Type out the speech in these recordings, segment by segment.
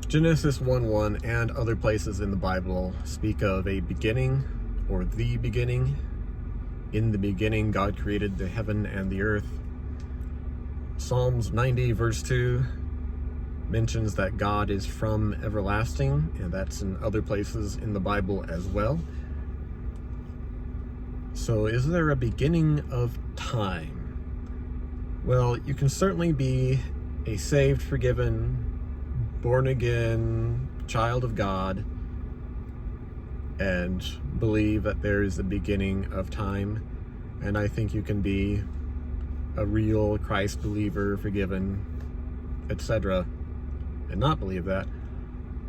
Genesis 1:1 and other places in the Bible speak of a beginning or the beginning. In the beginning, God created the heaven and the earth. Psalms 90 verse 2 mentions that God is from everlasting, and that's in other places in the Bible as well. So is there a beginning of time? Well, you can certainly be a saved, forgiven, born-again child of God and believe that there is a beginning of time. And I think you can be a real Christ believer, forgiven, etc., and not believe that.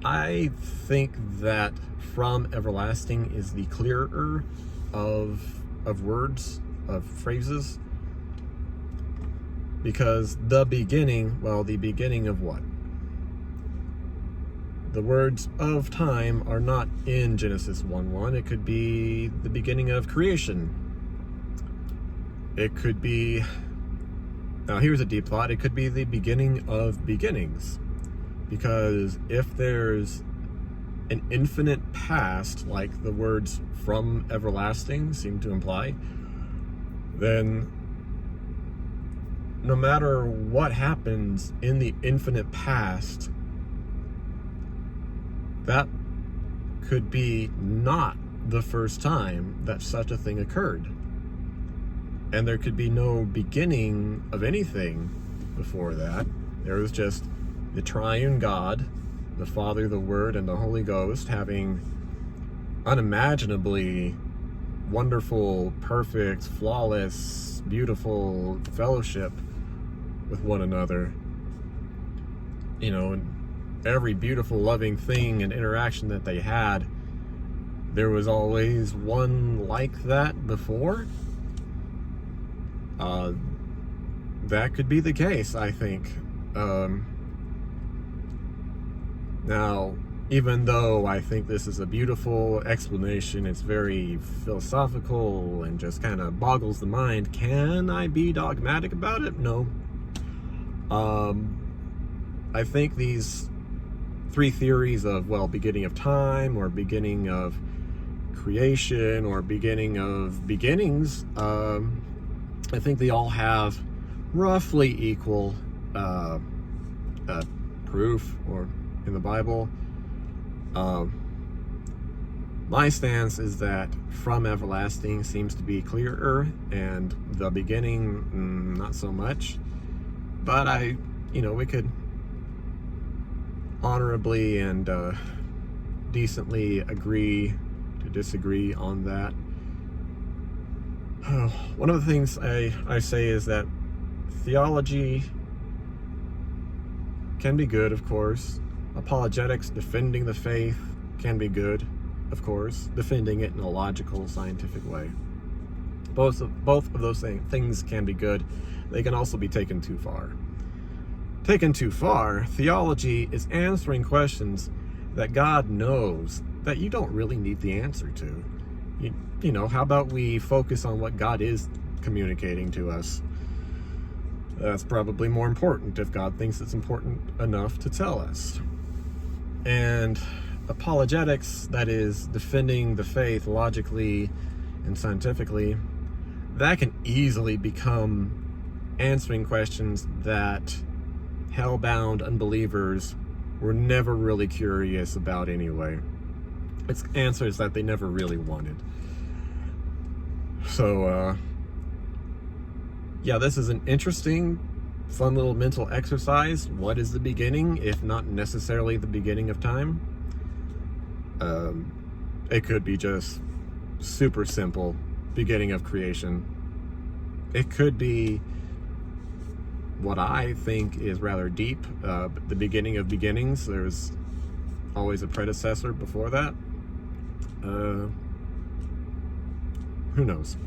I think that from everlasting is the clearer of words, of phrases, because the beginning, well, the beginning of what? The words of time are not in Genesis 1:1. It could be the beginning of creation. It could be, now here's a deep thought, it could be the beginning of beginnings. Because if there's an infinite past, like the words from everlasting seem to imply, then no matter what happens in the infinite past, that could be not the first time that such a thing occurred. And there could be no beginning of anything before that. There was just the triune God, the Father, the Word, and the Holy Ghost having unimaginably wonderful, perfect, flawless, beautiful fellowship with one another. You know, and every beautiful, loving thing and interaction that they had, there was always one like that before. That could be the case, I think. Now, even though I think this is a beautiful explanation, it's very philosophical and just kind of boggles the mind. Can I be dogmatic about it? No. I think these three theories of, well, beginning of time, or beginning of creation, or beginning of beginnings, I think they all have roughly equal proof or in the Bible. My stance is that from everlasting seems to be clearer, and the beginning, not so much. But we could honorably and decently agree to disagree on that. One of the things I say is that theology can be good, of course. Apologetics, defending the faith, can be good, of course. Defending it in a logical, scientific way. Both of those things can be good. They can also be taken too far. Taken too far, theology is answering questions that God knows that you don't really need the answer to. You know, how about we focus on what God is communicating to us? That's probably more important if God thinks it's important enough to tell us. And apologetics, that is defending the faith logically and scientifically, that can easily become answering questions that hell-bound unbelievers were never really curious about anyway. It's answers that they never really wanted. So, yeah, this is an interesting, fun little mental exercise. What is the beginning, if not necessarily the beginning of time? It could be just super simple, beginning of creation. It could be what I think is rather deep, the beginning of beginnings. There's always a predecessor before that. Who knows?